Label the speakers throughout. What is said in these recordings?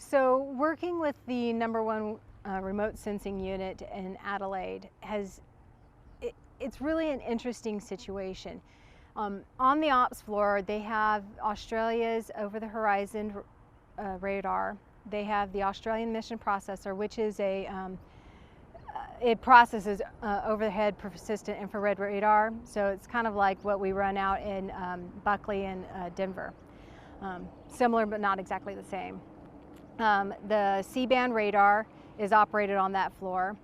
Speaker 1: So working with the #1 remote sensing unit in Adelaide it's really an interesting situation. On the ops floor, they have Australia's over-the-horizon radar. They have the Australian Mission Processor, which is it processes overhead persistent infrared radar. So it's kind of like what we run out in Buckley and Denver. Similar, but not exactly the same. The C-band radar is operated on that floor.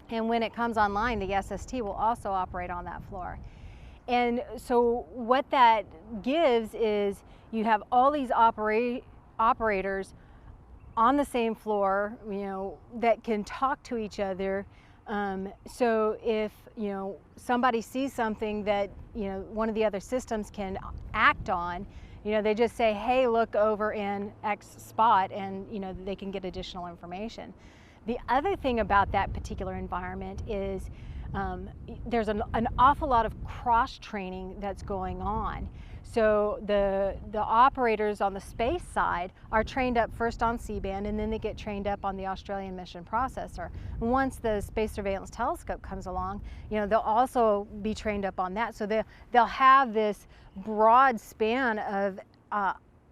Speaker 1: And when it comes online, the SST will also operate on that floor. And so what that gives is you have all these operators on the same floor, that can talk to each other. So if, somebody sees something that, one of the other systems can act on, they just say, hey, look over in X spot, and, they can get additional information. The other thing about that particular environment is there's an awful lot of cross-training that's going on. So the operators on the space side are trained up first on C-band, and then they get trained up on the Australian Mission Processor. Once the Space Surveillance Telescope comes along, they'll also be trained up on that. So they'll have this broad span of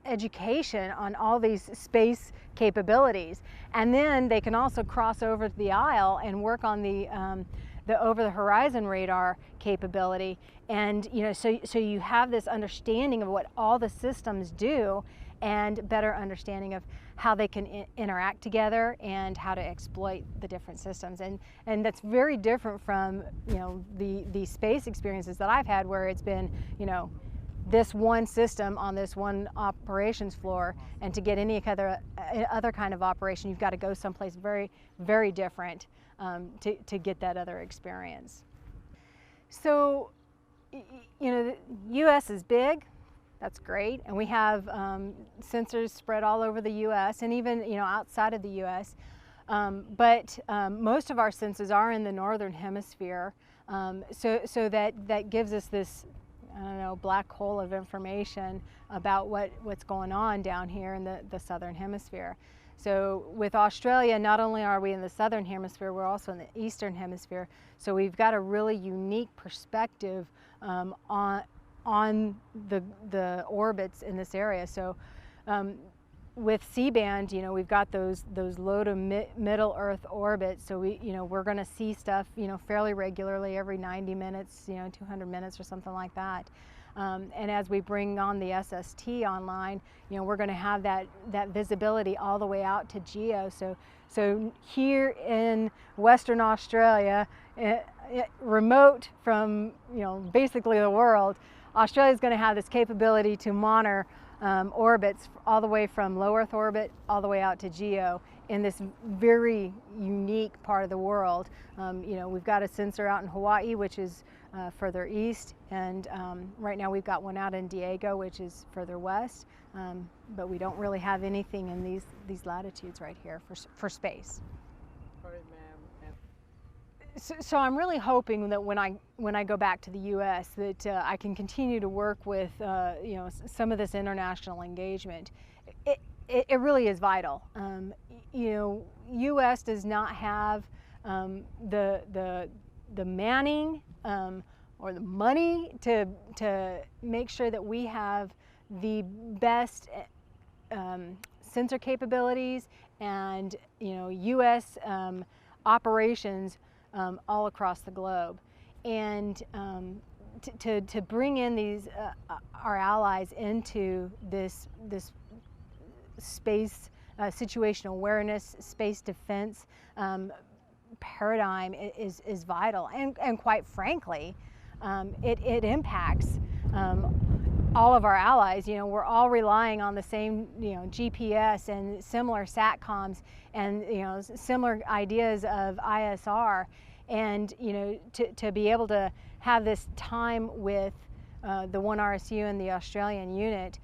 Speaker 1: education on all these space capabilities, and then they can also cross over to the aisle and work on the over-the-horizon radar capability. And so you have this understanding of what all the systems do, and better understanding of how they can interact together and how to exploit the different systems. And that's very different from the space experiences that I've had, where it's been this one system on this one operations floor, and to get any other kind of operation, you've got to go someplace very, very different to get that other experience. So, the U.S. is big. That's great, and we have sensors spread all over the U.S. and even outside of the U.S. But most of our sensors are in the northern hemisphere, so that gives us this, black hole of information about what's going on down here in the southern hemisphere. So with Australia, not only are we in the southern hemisphere, we're also in the eastern hemisphere. So we've got a really unique perspective on the orbits in this area. So with C-band, we've got those low to middle Earth orbits. So we're going to see stuff, fairly regularly, every 90 minutes, 200 minutes or something like that. And as we bring on the SST online, we're going to have that visibility all the way out to GEO. So here in Western Australia, remote from basically the world, Australia is going to have this capability to monitor orbits all the way from low Earth orbit all the way out to GEO in this very unique part of the world. We've got a sensor out in Hawaii, which is further east, and right now we've got one out in Diego, which is further west, but we don't really have anything in these latitudes right here for space. So I'm really hoping that when I go back to the U.S. that I can continue to work with some of this international engagement. It really is vital. U.S. does not have the manning or the money to make sure that we have the best sensor capabilities and U.S. operations all across the globe, and to bring in these our allies into this space situational awareness, space defense paradigm is vital, and quite frankly, it impacts all of our allies. We're all relying on the same GPS and similar SATCOMs and similar ideas of ISR, and to be able to have this time with the 1 RSU and the Australian unit